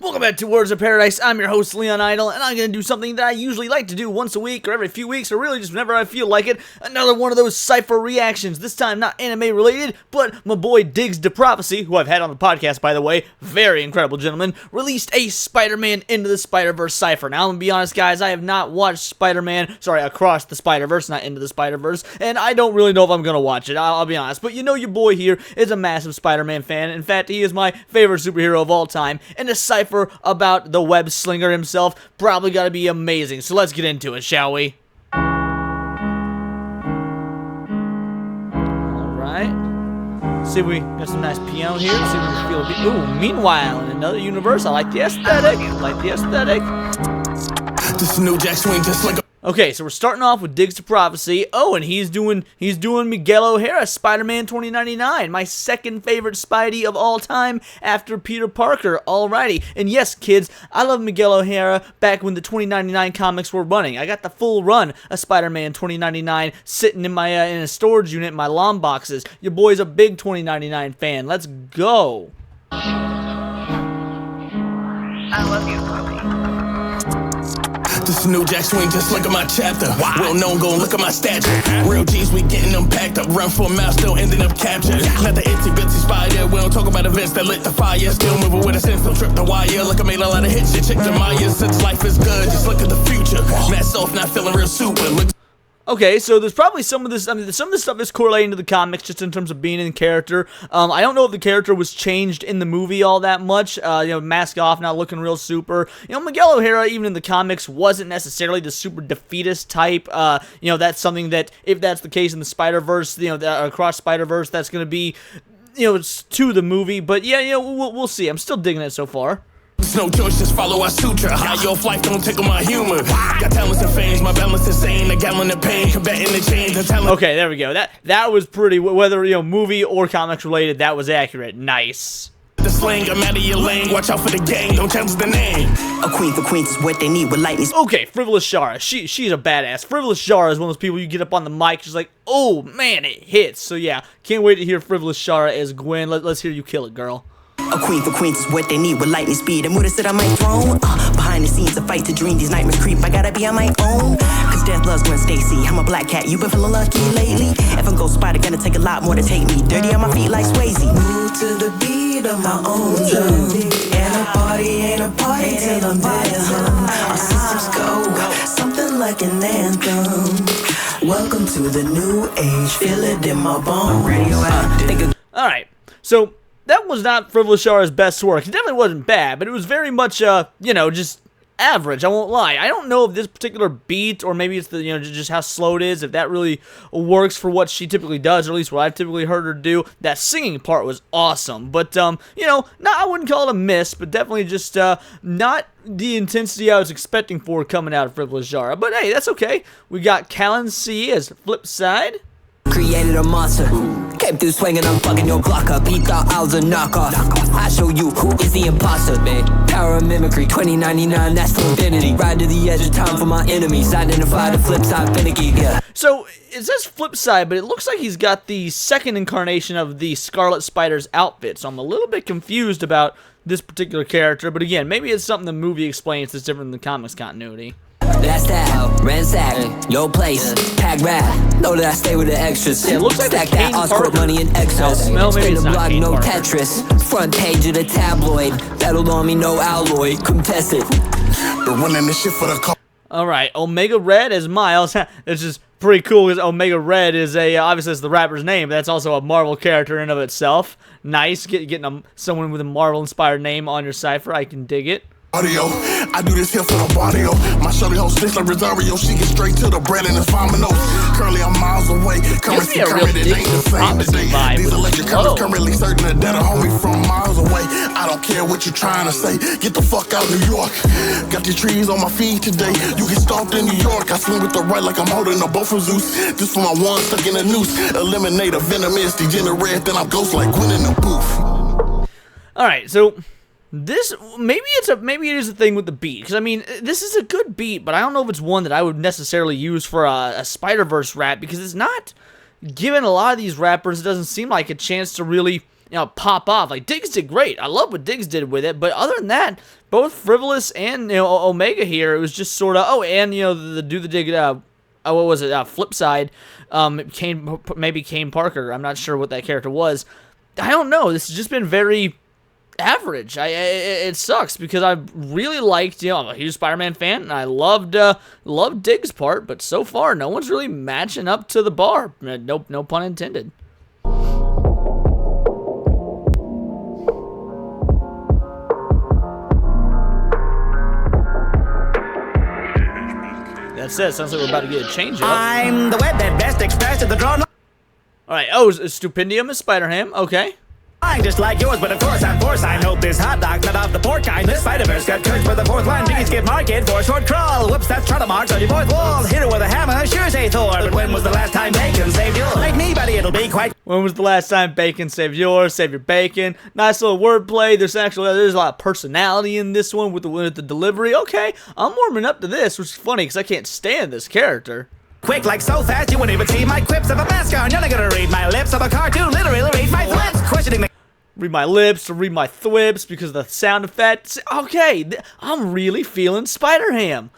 Welcome back to Words of Paradise. I'm your host, Leon Idol, and I'm going to do something that I usually like to do once a week or every few weeks, or really just whenever I feel like it. Another one of those Cypher reactions. This time not anime related, but my boy Diggz the Prophecy, who I've had on the podcast, by the way, very incredible gentleman, released a Spider-Man Into the Spider-Verse Cypher. Now, I'm going to be honest, guys, I have not watched Across the Spider-Verse, not Into the Spider-Verse, and I don't really know if I'm going to watch it, I'll be honest. But you know your boy here is a massive Spider-Man fan. In fact, he is my favorite superhero of all time, and a Cypher about the web slinger himself probably gotta be amazing. So let's get into it, shall we? Alright. See if we got some nice piano here. See if we can feel a bit. Ooh, meanwhile, in another universe, I like the aesthetic. This new jack swing just like a Okay, so we're starting off with Diggz the Prophecy. Oh, and he's doing Miguel O'Hara, Spider-Man 2099, my second favorite Spidey of all time after Peter Parker. Alrighty, and yes, kids, I love Miguel O'Hara back when the 2099 comics were running. I got the full run of Spider-Man 2099 sitting in my in a storage unit in my LOM boxes. Your boy's a big 2099 fan. Let's go. I love you, Chloe. This new jack swing just look at my chapter. Well known, go look at my stature. Real G's, we getting them packed up. Run for a mile, still ending up captured. Not the itsy bitsy spider. We don't talk about events that lit the fire. Still moving with a sense, don't trip the wire. Look, I made a lot of hits, shit, check the Maya. Since life is good, just look at the future. Mask off, not feeling real super. Look. Okay, so there's probably some of this, some of this stuff is correlating to the comics just in terms of being in character. I don't know if the character was changed in the movie all that much, mask off, not looking real super. Miguel O'Hara, even in the comics, wasn't necessarily the super defeatist type. That's something that, if that's the case in the Spider-Verse, across Spider-Verse, that's going to be, it's to the movie. But yeah, we'll see. I'm still digging it so far. It's no choice, just follow our sutra. High off life, don't tickle my humor. Got talents and fames, my balance is insane. A gallon of pain, combating the chains. Okay, there we go. That was pretty, whether, movie or comics related, that was accurate. Nice. The slang, I'm out of your lane. Watch out for the gang, don't change the name. A queen for queens is what they need with lightning. Okay, Frivolous Shara. She's a badass. Frivolous Shara is one of those people you get up on the mic, she's like, oh man, it hits. So yeah, can't wait to hear Frivolous Shara as Gwen. Let's hear you kill it, girl. A queen for queens is what they need with lightning speed. I'm gonna sit on my throne. Behind the scenes, a fight to dream. These nightmares creep. I gotta be on my own. Cause death loves Gwen Stacy. I'm a black cat. You been feeling lucky lately? If I'm Ghost Spider, gonna take a lot more to take me. Dirty on my feet like Swayze. Move to the beat of my own drum. And a party ain't a party till I'm dead. Our systems go something like an anthem. Welcome to the new age. Feel it in my bones. Alright, so that was not Frivolous Shara's best work. It definitely wasn't bad, but it was very much, just average, I won't lie. I don't know if this particular beat, or maybe it's the, just how slow it is, if that really works for what she typically does, or at least what I've typically heard her do. That singing part was awesome, but, I wouldn't call it a miss, but definitely just, not the intensity I was expecting for coming out of Frivolous Shara. But hey, that's okay. We got Callan C as flip side. Created a monster. Came through swinging, I'm fucking your block up. He thought I was a knockoff. I show you who is the imposter, man. Power of mimicry, 2099, that's for infinity. Ride to the edge of time for my enemies. Identify the flip side, finicky, yeah. So, it says flip side, but it looks like he's got the second incarnation of the Scarlet Spider's outfit. So I'm a little bit confused about this particular character. But again, maybe it's something the movie explains that's different than the comics continuity. That's that, ransack, your place, pack rap. Know that I stay with the extras. Yeah, it looks like stack the Kane that Parker. Oscar money in excess. Smell, maybe Spin it's the not block, Kane no Parker. Tetris. Front page of the tabloid. Battled on me, no alloy. Come test it. They're running this shit for the car. Alright, Omega Red as Miles. This is pretty cool because Omega Red is obviously it's the rapper's name, but that's also a Marvel character in and of itself. Nice, getting someone with a Marvel-inspired name on your Cypher. I can dig it. Audio, I do this here for the barrio. My shorty host sticks like Rosario. She get straight to the bread and it's vominos. Currently I'm miles away. Currency current, it ain't the same today. These electric currents currently certain that a homie from miles away. I don't care what you're trying to say. Get the fuck out New York. Got these trees on my feet today. You get stomped in New York. I swing with the right like I'm holding a bow from Zeus. This for my one stuck in a noose. Eliminate a venomous degenerate. Then I'm ghost like Gwen in the booth. Alright, so this, maybe it is a thing with the beat, because I mean, this is a good beat, but I don't know if it's one that I would necessarily use for a Spider-Verse rap, because it's not, given a lot of these rappers, it doesn't seem like a chance to really pop off. Like, Diggz did great. I love what Diggz did with it, but other than that, both Frivolous and, Omega here, it was just sort of, and, the Do the Dig, what was it, Flip Side, maybe Kane Parker. I'm not sure what that character was. I don't know. This has just been very average. It sucks because I really liked, I'm a huge Spider-Man fan, and I loved Diggz' part, but so far, no one's really matching up to the bar. No pun intended. That said, sounds like we're about to get a change up. I'm the web that best expressed at the drawn Alright, Stupendium is Spider-Ham, okay. line, just like yours, but of course I'm porcine. Hope this hot dog not off the pork kind. This Spider-Verse got cooked for the fourth line. Biggie skip market for a short crawl. Whoops, that's charter marks on your fourth wall. Hit it with a hammer, sure say Thor. But when was the last time bacon saved yours? Like me, buddy, it'll be quite. When was the last time bacon saved yours? Save your bacon. Nice little wordplay. There's a lot of personality in this one with the delivery. Okay, I'm warming up to this, which is funny because I can't stand this character. Quick, like so fast you wouldn't even see my quips of a mascot. You're not gonna read my lips of a cartoon, literally read my threats. Questioning the Read my lips or read my thwips because of the sound effects. Okay, I'm really feeling Spider-Ham,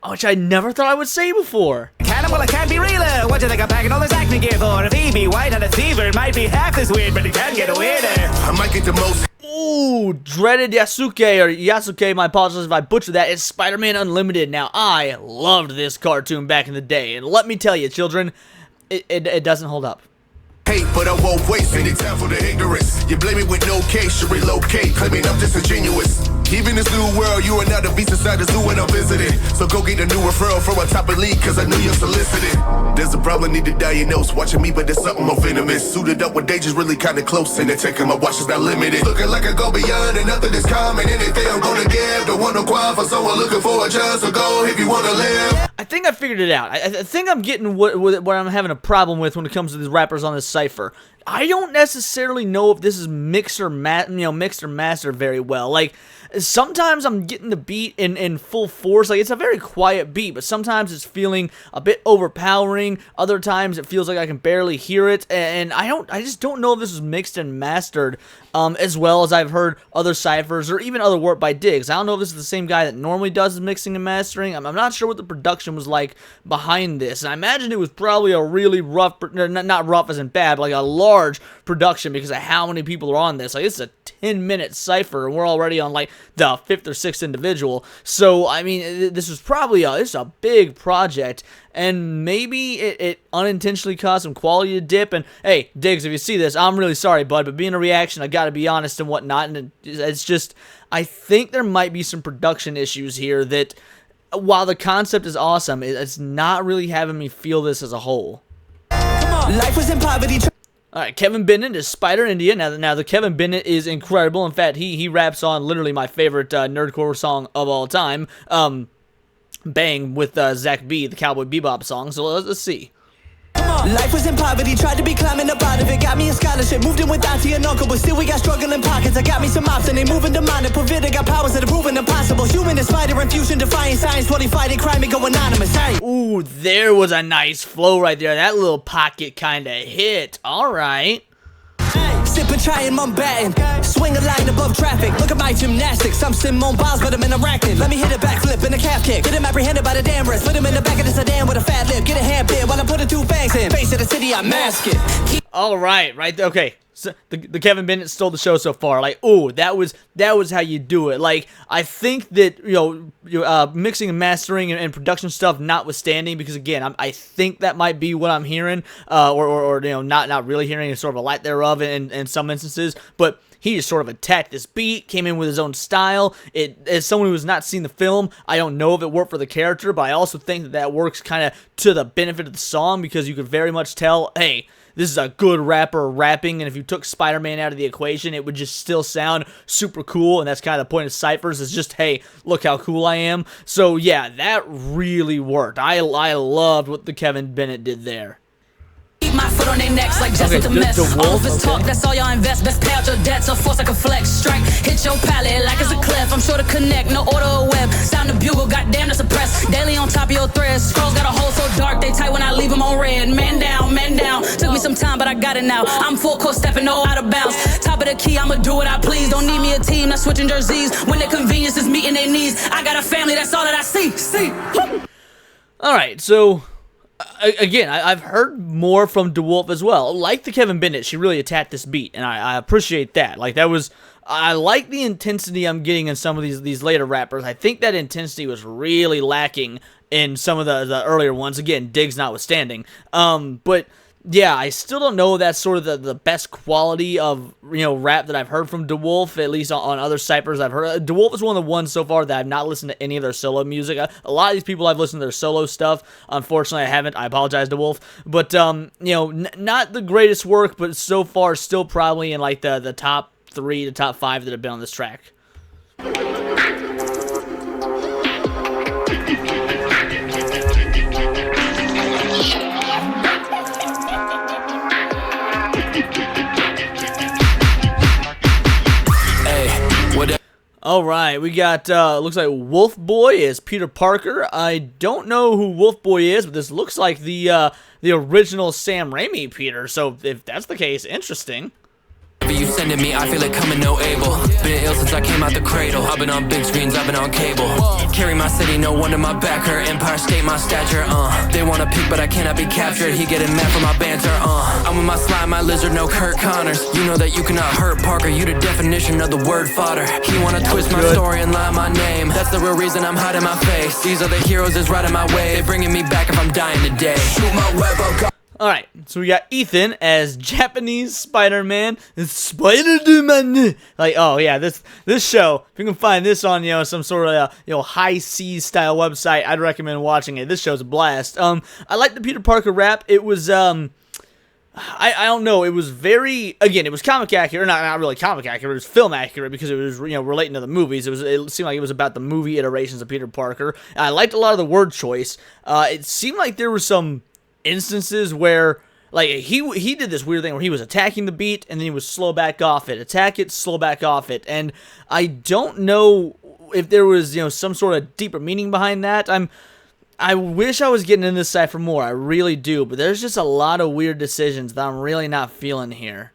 which I never thought I would say before. cannon, well, it can't be realer. What do you think I'm packing all this acne gear for? If he be white and a fever, it might be half as weird, but it can get weirder. I might get the most. Ooh, dreaded Yasuke, my apologies if I butchered that. It's Spider-Man Unlimited. Now, I loved this cartoon back in the day, and let me tell you, children, it doesn't hold up. Hate, but I won't waste any time for the ignorance. You blame me with no case, you relocate, claiming I'm disingenuous. Even this new world, you are now the beast inside the zoo when I'm visiting. So go get a new referral from a top elite, cause I knew you're solicited. There's a problem, need to diagnose. Watching me, but there's something more venomous. Suited up with dangers really kinda close, and they're taking my watch is not limited. Looking like I go beyond, and nothing is common. Anything I'm gonna give, don't want no qualm for someone looking for a chance to go if you wanna live. I think I figured it out. I think I'm getting what I'm having a problem with when it comes to these rappers on this Cypher. I don't necessarily know if this is mixed or mastered very well. Like, sometimes I'm getting the beat in full force. Like, it's a very quiet beat, but sometimes it's feeling a bit overpowering. Other times it feels like I can barely hear it, and I just don't know if this is mixed and mastered as well as I've heard other Cyphers or even other work by Diggz. I don't know if this is the same guy that normally does the mixing and mastering. I'm not sure what the production was like behind this, and I imagine it was probably a really rough, not rough as in bad, but like a large production because of how many people are on this. Like, it's a 10-minute Cypher, and we're already on like the 5th or 6th individual. So, I mean, this was probably this is a big project, and maybe it unintentionally caused some quality to dip. And hey, Diggz, if you see this, I'm really sorry, bud, but being a reaction, I gotta be honest and whatnot. And it's just, I think there might be some production issues here that, while the concept is awesome, it's not really having me feel this as a whole. Life was in poverty. Alright, Kevin Bennett is Spider India. Now the Kevin Bennett is incredible. In fact, he raps on literally my favorite nerdcore song of all time, Bang, with Zach B, the Cowboy Bebop song. So let's see. Life was in poverty, tried to be climbing up out of it. Got me a scholarship, moved in with auntie and uncle, but still we got struggling pockets. I got me some ops and they moving to mine. Provided got powers that are proven impossible. Human and spider infusion, defying science, while he fighting crime and go anonymous. Hey. Ooh, there was a nice flow right there. That little pocket kind of hit. Alright. Sipping, trying, Mountbatten. Swing a line above traffic. Look at my gymnastics. I'm Simone Biles, but I'm in a racket. Let me hit a backflip and a calf kick. Get him apprehended by the damn wrist. Put him in the back of the sedan with a fat lip. Get a hand bit while I'm putting 2 fangs in. Face of the city, I mask it. Alright, right there. Okay. So the Kevin Bennett stole the show so far. Like, ooh, that was how you do it. Like, I think that, mixing and mastering and production stuff notwithstanding, because again, I think that might be what I'm hearing, or not really hearing, sort of a lack thereof in some instances, but he just sort of attacked this beat, came in with his own style. As someone who has not seen the film, I don't know if it worked for the character, but I also think that works kind of to the benefit of the song, because you could very much tell, hey, this is a good rapper rapping, and if you took Spider-Man out of the equation, it would just still sound super cool, and that's kind of the point of Cyphers, is just, hey, look how cool I am. So yeah, that really worked. I loved what the Kevin Bennett did there. Keep my foot on their necks like just with the mess. All of this talk, that's all y'all invest. Best pay out your debts, a force like a flex. Strike, hit your palate like it's a cliff. I'm sure to connect, no order or web. Sound the bugle, goddamn to suppress. Daily on top of your threads. Scrolls got a hole so dark, they tight when I leave them on red. Man down, man down. Took me some time, but I got it now. I'm full court stepping, no out of bounds. Top of the key, I'ma do what I please. Don't need me a team, not switching jerseys. When the convenience is meeting their needs. I got a family, that's all that I see. Alright, so again, I've heard more from DeWolf as well. Like the Kevin Bennett, she really attacked this beat, and I appreciate that. Like, that was... I like the intensity I'm getting in some of these later rappers. I think that intensity was really lacking in some of the earlier ones. Again, Diggz notwithstanding. But... yeah, I still don't know that's sort of the best quality of, rap that I've heard from DeWolf, at least on other Cyphers I've heard. DeWolf is one of the ones so far that I've not listened to any of their solo music. A lot of these people I've listened to their solo stuff. Unfortunately, I haven't. I apologize, DeWolf. But, not the greatest work, but so far still probably in, like, the top 3 to top 5 that have been on this track. Alright, we got, looks like Wolf Boy is Peter Parker. I don't know who Wolf Boy is, but this looks like the original Sam Raimi Peter, so if that's the case, interesting. You sending me, I feel it coming, no able. Been ill since I came out the cradle. I've been on big screens, I've been on cable. Carry my city, no wonder my back hurt. Empire State, my stature, They wanna peek, but I cannot be captured. He getting mad for my banter, I'm with my slime, my lizard, no Kurt Connors. You know that you cannot hurt Parker, you the definition of the word fodder. He wanna twist my story and lie my name. That's the real reason I'm hiding my face. These other heroes is right in my way. They bringing me back if I'm dying today. Shoot my web up. Alright, so we got Ethan as Japanese Spider-Man. Spider-Man! Like, oh yeah, this show, if you can find this on, some sort of, high seas style website, I'd recommend watching it. This show's a blast. I like the Peter Parker rap. It was, I don't know, it was very, again, it was comic accurate, not really comic accurate, it was film accurate because it was, relating to the movies. It seemed like it was about the movie iterations of Peter Parker. I liked a lot of the word choice. It seemed like there were some instances where, like, he did this weird thing where he was attacking the beat and then he would slow back off it, attack it, slow back off it, and I don't know if there was, some sort of deeper meaning behind that. I wish I was getting into this Cypher more, I really do, but there's just a lot of weird decisions that I'm really not feeling here.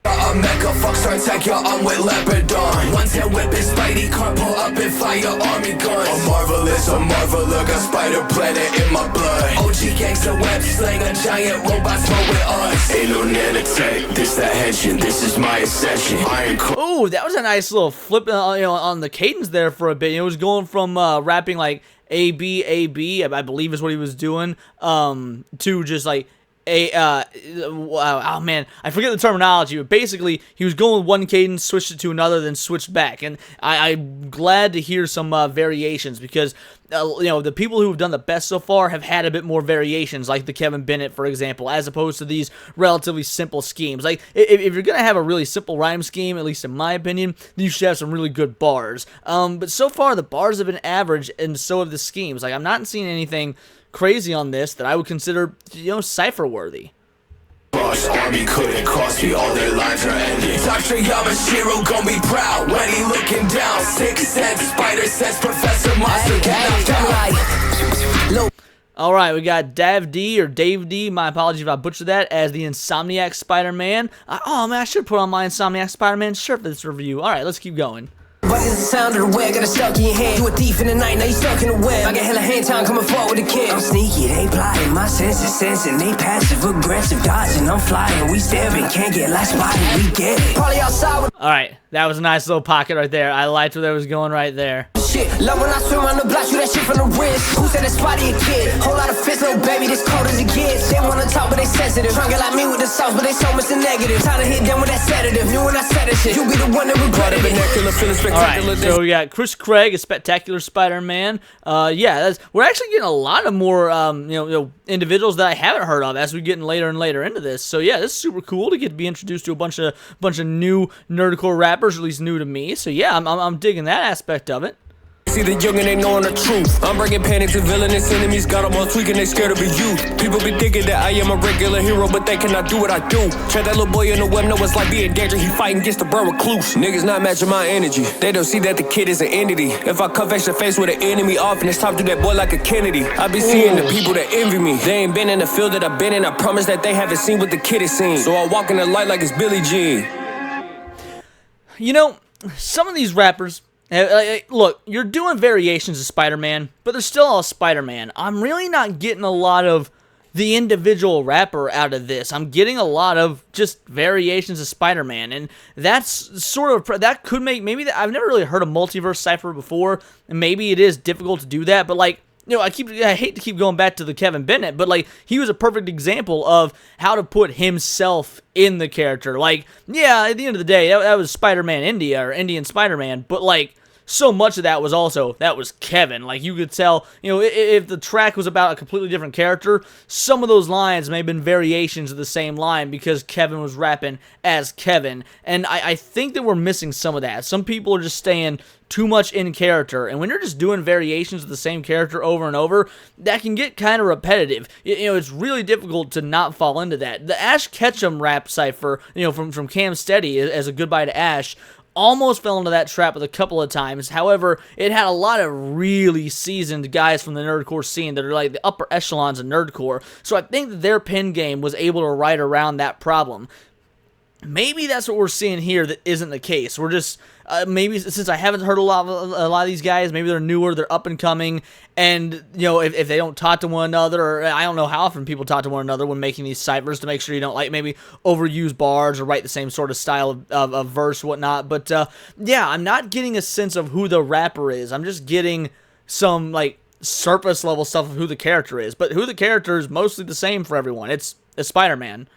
A mecha fuck start attack your arm with Leopardon. Once hit whip his Spidey car, pull up and fire army guns. A marvel, look a spider planet in my blood. OG gangsta web slang, a giant robot smoke with us. Ain't no nanotech, this that henching, this is my ascension. Oh, that was a nice little flip, on the cadence there for a bit. It was going from rapping like A-B, I believe is what he was doing, to just like oh man, I forget the terminology, but basically he was going with one cadence, switched it to another, then switched back, and I'm glad to hear some variations because the people who have done the best so far have had a bit more variations, like the Kevin Bennett, for example, as opposed to these relatively simple schemes. Like, if you're gonna have a really simple rhyme scheme, at least in my opinion, then you should have some really good bars. But so far the bars have been average, and so have the schemes. Like, I'm not seeing anything crazy on this that I would consider, Cypher worthy. Boss army couldn't cross me, all their lines are ending. Dr. Yamashiro gon' be proud when he looking down. 6 cents, spider sense, Professor Monster, get down. Alright, we got Dave D, my apologies if I butchered that, as the Insomniac Spider-Man. Oh man, I should put on my Insomniac Spider-Man shirt for this review. Alright, let's keep going. What is the sound of the web? Got it stuck in your hand. You a thief in the night, now you stuck in the web. I got hella hand time coming forward with a kid. I'm sneaky, they plotting. My senses sensing. They passive aggressive dodging. I'm flying, we staring. Can't get like spotted, we get it. Probably outside with Alright, that was a nice little pocket right there. I liked where that was going right there. shit. Love when I swim on the block, shoot that shit from the wrist. Who said it's spotty a kid? Whole lot of fists, little baby, this cold as it gets. They wanna talk, but they sensitive. Tryna get like me with the sauce, but they so much the negative. Time to hit them with that sedative. Knew when I said it shit. You be the one that regretted it. Alright, so we got Chris Craig, a Spectacular Spider-Man. Yeah, we're actually getting a lot of more, individuals that I haven't heard of as we get later and later into this. So yeah, this is super cool to get to be introduced to a bunch of new nerdcore rappers, at least new to me. So yeah, I'm digging that aspect of it. See the young and they knowing the truth. I'm bringing panic to villainous enemies. Got them all tweaking, they scared to be you. People be thinking that I am a regular hero, but they cannot do what I do. Trap that little boy in the web, know it's like being danger. He fighting against the bird recluse. Niggas not matching my energy. They don't see that the kid is an entity. If I come face to face with an enemy often, it's time to do that boy like a Kennedy. I be seeing the people that envy me. They ain't been in the field that I've been in. I promise that they haven't seen what the kid has seen. So I walk in the light like it's Billie Jean. You know, some of these rappers, look, you're doing variations of Spider-Man, but they're still all Spider-Man. I'm really not getting a lot of the individual rapper out of this. I'm getting a lot of just variations of Spider-Man, and that's sort of, that could make, maybe, I've never really heard a multiverse Cypher before, and maybe it is difficult to do that, but like, you know, I hate to keep going back to the Kevin Bennett, but like, he was a perfect example of how to put himself in the character. Like, yeah, at the end of the day, that was Spider-Man India, or Indian Spider-Man, but like, so much of that was Kevin. Like, you could tell, you know, if the track was about a completely different character, some of those lines may have been variations of the same line because Kevin was rapping as Kevin. And I think that we're missing some of that. Some people are just staying too much in character, and when you're just doing variations of the same character over and over, that can get kind of repetitive. You know, it's really difficult to not fall into that. The Ash Ketchum rap cipher, you know, from Cam Steady as a goodbye to Ash, almost fell into that trap a couple of times. However, it had a lot of really seasoned guys from the nerdcore scene that are like the upper echelons of nerdcore. So I think that their pen game was able to ride around that problem. Maybe that's what we're seeing here that isn't the case. We're just, maybe since I haven't heard a lot of these guys, maybe they're newer, they're up and coming, and, you know, if they don't talk to one another, or I don't know how often people talk to one another when making these ciphers to make sure you don't, like, maybe overuse bars or write the same sort of style of verse, whatnot, but, yeah, I'm not getting a sense of who the rapper is. I'm just getting some, like, surface level stuff of who the character is, but who the character is mostly the same for everyone. It's Spider-Man.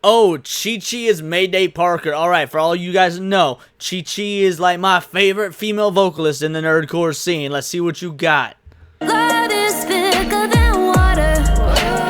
Oh, Chichi is Mayday Parker. Alright, for all you guys that know, Chichi is like my favorite female vocalist in the nerdcore scene. Let's see what you got. Love is thicker than water,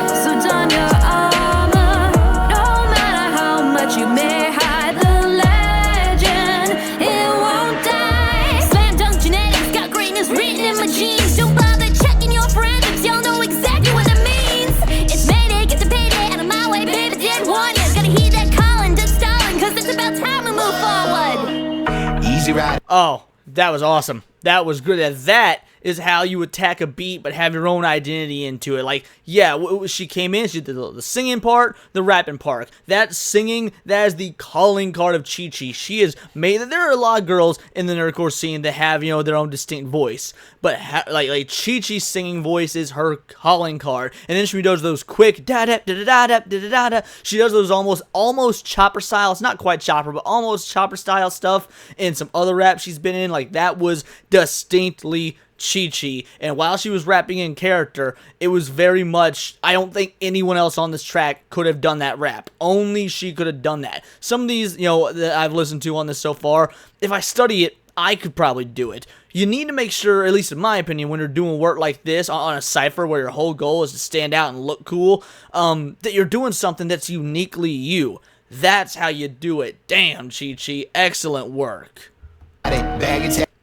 so don your armor. No matter how much you may hide the legend, it won't die. Slam dunk genetics, got greatness written in my genes. Don't bother checking your forensics, y'all know exactly what it means. It's Mayday, get the payday out of my way, baby, didn't warn ya. Gotta heed that calling, dead stalling, cause it's about time we move forward. Easy ride. Oh, that was awesome. That was good. That is how you attack a beat but have your own identity into it. Like, yeah, she came in, she did the singing part, the rapping part. That singing, that is the calling card of Chichi. She is made, there are a lot of girls in the nerdcore scene that have, you know, their own distinct voice, but like Chichi's singing voice is her calling card. And then she does those quick da da da da da da da da. She does those almost chopper style. It's not quite chopper, but almost chopper style stuff in some other rap she's been in. Like, that was distinctly Chichi, and while she was rapping in character, it was very much, I don't think anyone else on this track could have done that rap. Only she could have done that. Some of these, you know, that I've listened to on this so far, if I study it, I could probably do it. You need to make sure, at least in my opinion, when you're doing work like this on a cipher where your whole goal is to stand out and look cool, that you're doing something that's uniquely you. That's how you do it. Damn, Chichi, excellent work.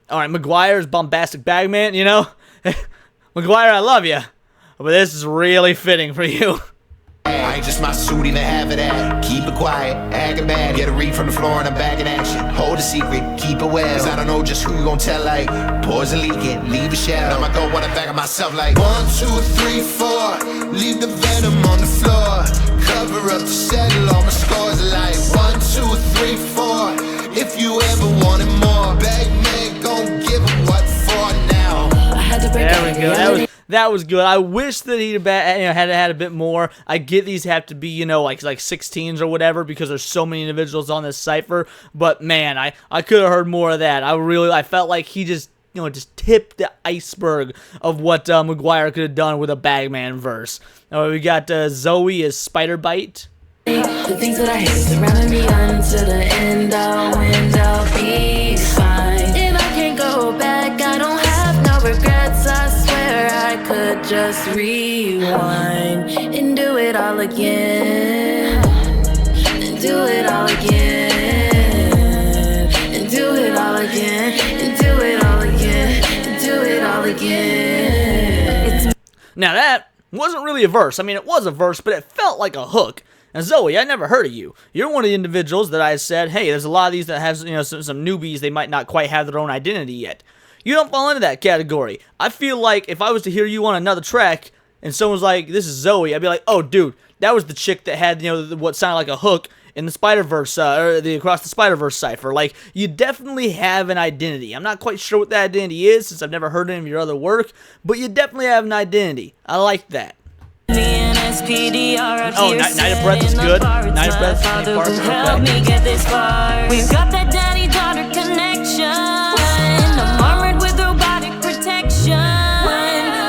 Alright, McGuire's bombastic bagman, you know? McGuire, I love you, but this is really fitting for you. I ain't just my suit, even have it at. Keep it quiet, acting bad. Get a read from the floor and I'm back in action. Hold a secret, keep it well. Cause I don't know just who you gon' tell, like, pause and leak it, leave a shell. I'ma go wanna back of myself like 1, 2, 3, 4. Leave the venom on the floor. Cover up to settle all my scores like 1, 2, 3, 4. If you ever wanted more, Bagman gon' give him what for now. There we go. That was good. I wish that he'd had a bit more. I get these have to be, you know, like 16s or whatever because there's so many individuals on this cipher. But man, I could have heard more of that. I felt like he just, you know, just tipped the iceberg of what McGuire could have done with a Bagman verse. Now we got Zoe as Spider Bite. The things that I hate surrounding me until the end. I'll win, I'll be fine. And I can't go back, I don't have no regrets. I swear I could just rewind and do it all again. And do it all again. And do it all again. And do it all again. And do it all again. Now that wasn't really a verse. I mean, it was a verse, but it felt like a hook. Now, Zoe, I never heard of you. You're one of the individuals that I said, hey, there's a lot of these that have, some newbies. They might not quite have their own identity yet. You don't fall into that category. I feel like if I was to hear you on another track and someone's like, this is Zoe, I'd be like, oh, dude, that was the chick that had, what sounded like a hook in the Spider-Verse, or the Across the Spider-Verse Cypher. Like, you definitely have an identity. I'm not quite sure what that identity is since I've never heard any of your other work, but you definitely have an identity. I like that. Oh, Night of Breath is good. Night of Breath is Kane Parker. Okay. We've got that daddy-daughter connection. I'm armored with robotic protection.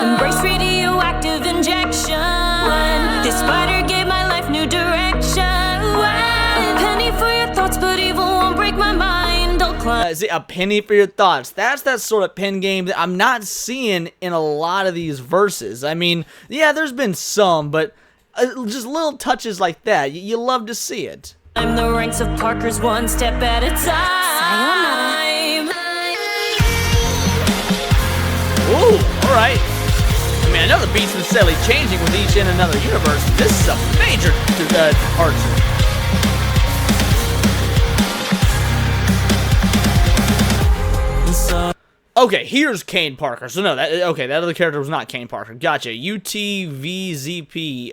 Embrace radioactive injection. This spider gave my life new direction. A penny for your thoughts, but evil won't break my mind. I'll climb. A penny for your thoughts. That's that sort of pen game that I'm not seeing in a lot of these verses. I mean, yeah, there's been some, but just little touches like that. You love to see it. I'm the ranks of Parkers one step at a time. Ooh, alright. I mean, I know the beats are steadily changing with each in another universe. This is a major departure. Okay, here's Kane Parker. So no, that other character was not Kane Parker. Gotcha. UTVZP.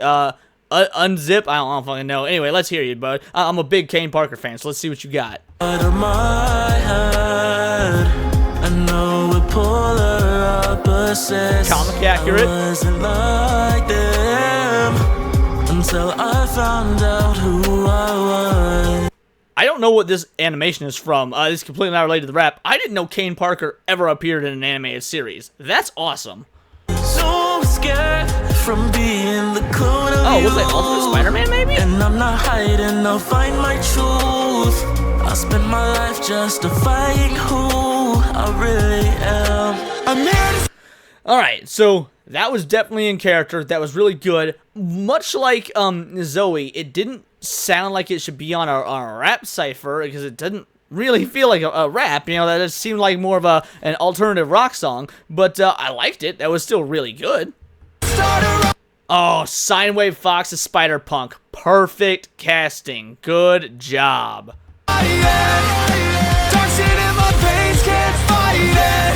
Unzip. I don't fucking know. Anyway, let's hear you, bud. I'm a big Kane Parker fan, so let's see what you got. Under my head, I know we're polar opposites. Comic accurate. I wasn't like them until I found out who I was. I don't know what this animation is from. This is completely not related to the rap. I didn't know Kane Parker ever appeared in an animated series. That's awesome. So scared from being the clone of Oh, was that Ultimate Spider-Man, maybe? And I'm not hiding, I'll find my truth. I spend my life justifying who I really am. I'm here to... Alright, so that was definitely in character. That was really good. Much like Zoe, it didn't sound like it should be on a rap cipher because it didn't really feel like a rap. That just seemed like more of an alternative rock song. But I liked it. That was still really good. Oh, Sinewave Fox's Spider-Punk. Perfect casting. Good job. Dark shit in my veins, can't fight it.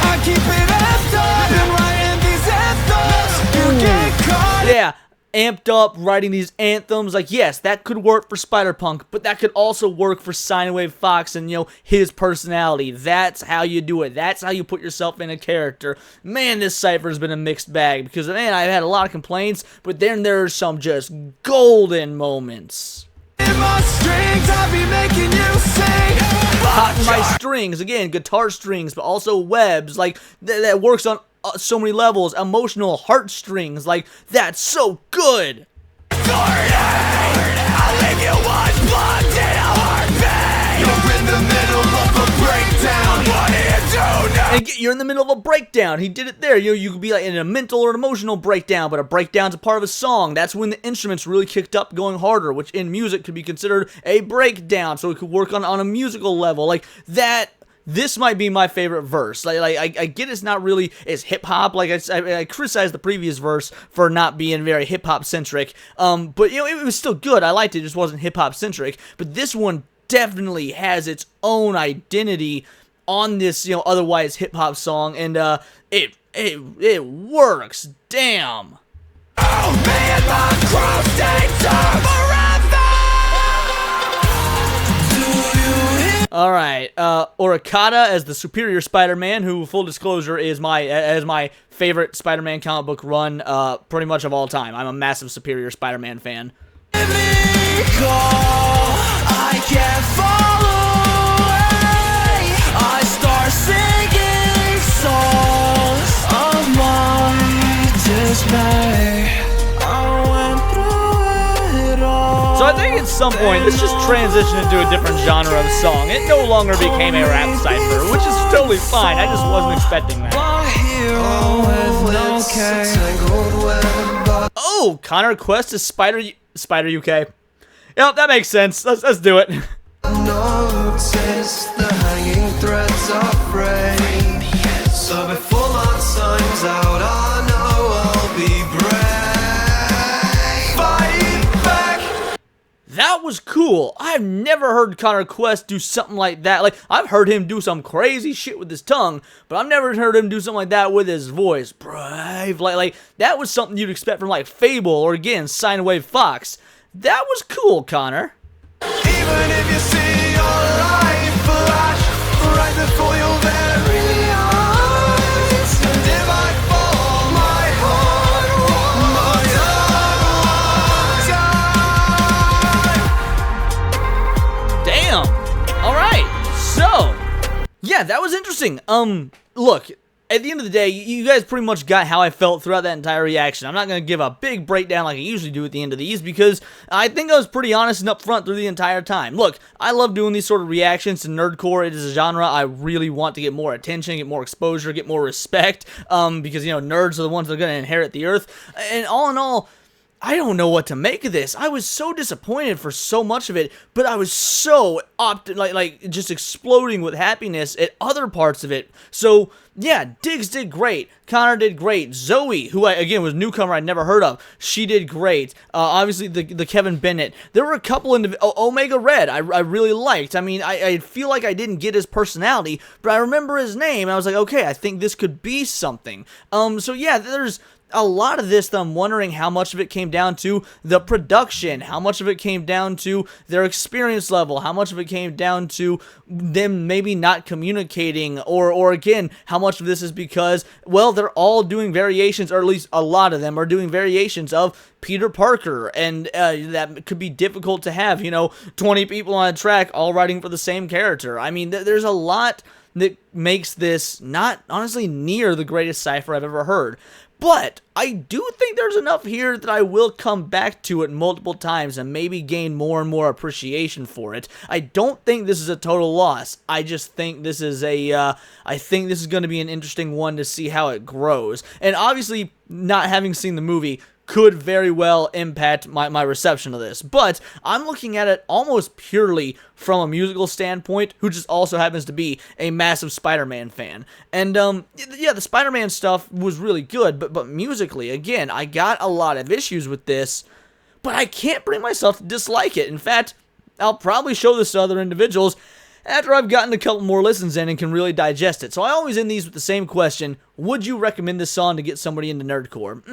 I keep it amped up and writing these anthems. You get caught. Yeah, amped up writing these anthems. Like, yes, that could work for Spider-Punk, but that could also work for Sinewave Fox and, his personality. That's how you do it. That's how you put yourself in a character. Man, this Cypher's been a mixed bag because, man, I've had a lot of complaints, but then there's some just golden moments. In my strings, I'll be making you sing. Hot in my strings, again, guitar strings, but also webs, like, that works on so many levels, emotional heartstrings, like, that's so good. I'll leave you unplugged in a heartbeat. You're in the middle of a breakdown. What do you do now? And you're in the middle of a breakdown. He did it there. You could be like in a mental or an emotional breakdown, but a breakdown's a part of a song. That's when the instruments really kicked up, going harder, which in music could be considered a breakdown. So it could work on a musical level like that. This might be my favorite verse. I get it's not really as hip-hop. Like, I criticized the previous verse for not being very hip-hop centric. But, it was still good. I liked it. It just wasn't hip-hop centric. But this one definitely has its own identity on this, otherwise hip-hop song. And, it works. Damn. Oh, man, my cross takes forever. Alright, Oricata as the Superior Spider-Man, who, full disclosure, is my favorite Spider-Man comic book run, pretty much of all time. I'm a massive Superior Spider-Man fan. I can't follow away. I start singing songs of my dismay. I went through it all. So I I think at some point, this just transitioned into a different genre of song. It no longer became a rap cipher, which is totally fine. I just wasn't expecting that. Oh, Connor Quest is Spider UK. Yep, that makes sense. Let's do it. Notice the hanging threads are frayed. So before my time's out, I know I'll be brave. Fight back. That was cool. I've never heard Connor Quest do something like that. Like, I've heard him do some crazy shit with his tongue, but I've never heard him do something like that with his voice. Brave. Like that was something you'd expect from, like, Fable or, again, Sinewave Fox. That was cool, Connor. Even if you see your life flash right before your very eyes, and if I fall, my heart won't die. Damn. All right. So, yeah, that was interesting. Look, at the end of the day, you guys pretty much got how I felt throughout that entire reaction. I'm not going to give a big breakdown like I usually do at the end of these because I think I was pretty honest and upfront through the entire time. Look, I love doing these sort of reactions to nerdcore. It is a genre I really want to get more attention, get more exposure, get more respect, because, you know, nerds are the ones that are going to inherit the earth. And all in all, I don't know what to make of this. I was so disappointed for so much of it, but I was so like just exploding with happiness at other parts of it. So, yeah, Diggz did great. Connor did great. Zoe, who again was a newcomer I'd never heard of, she did great. Obviously, the Kevin Bennett. There were a couple Omega Red I really liked. I mean, I feel like I didn't get his personality, but I remember his name. And I was like, okay, I think this could be something. So yeah, there's a lot of this that I'm wondering how much of it came down to the production, how much of it came down to their experience level, how much of it came down to them maybe not communicating, or again, how much of this is because, well, they're all doing variations, or at least a lot of them are doing variations of Peter Parker, and that could be difficult to have, 20 people on a track all writing for the same character. I mean, there's a lot that makes this not, honestly, near the greatest Cypher I've ever heard. But I do think there's enough here that I will come back to it multiple times and maybe gain more and more appreciation for it. I don't think this is a total loss. I just think this is I think this is going to be an interesting one to see how it grows. And obviously, not having seen the movie could very well impact my reception of this. But I'm looking at it almost purely from a musical standpoint, who just also happens to be a massive Spider-Man fan. And, yeah, the Spider-Man stuff was really good, but musically, again, I got a lot of issues with this, but I can't bring myself to dislike it. In fact, I'll probably show this to other individuals after I've gotten a couple more listens in and can really digest it. So I always end these with the same question: would you recommend this song to get somebody into nerdcore?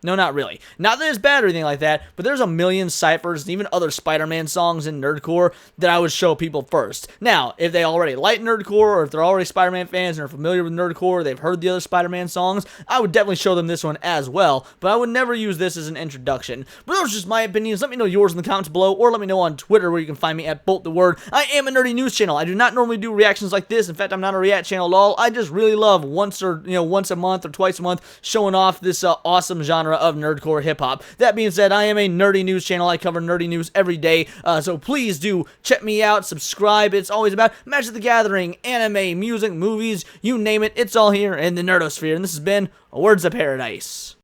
No, not really. Not that it's bad or anything like that, but there's a million Cyphers and even other Spider-Man songs in nerdcore that I would show people first. Now, if they already like nerdcore, or if they're already Spider-Man fans and are familiar with nerdcore, they've heard the other Spider-Man songs, I would definitely show them this one as well, but I would never use this as an introduction. But those are just my opinions. Let me know yours in the comments below, or let me know on Twitter, where you can find me at BoltTheWord. I am a nerdy news channel. I do not normally do reactions like this. In fact, I'm not a react channel at all. I just really love once a month or twice a month showing off this awesome genre of nerdcore hip-hop. That being said, I am a nerdy news channel. I cover nerdy news every day, so please do check me out, subscribe. It's always about Magic the Gathering, anime, music, movies, you name it. It's all here in the nerdosphere, and this has been Words of Paradise.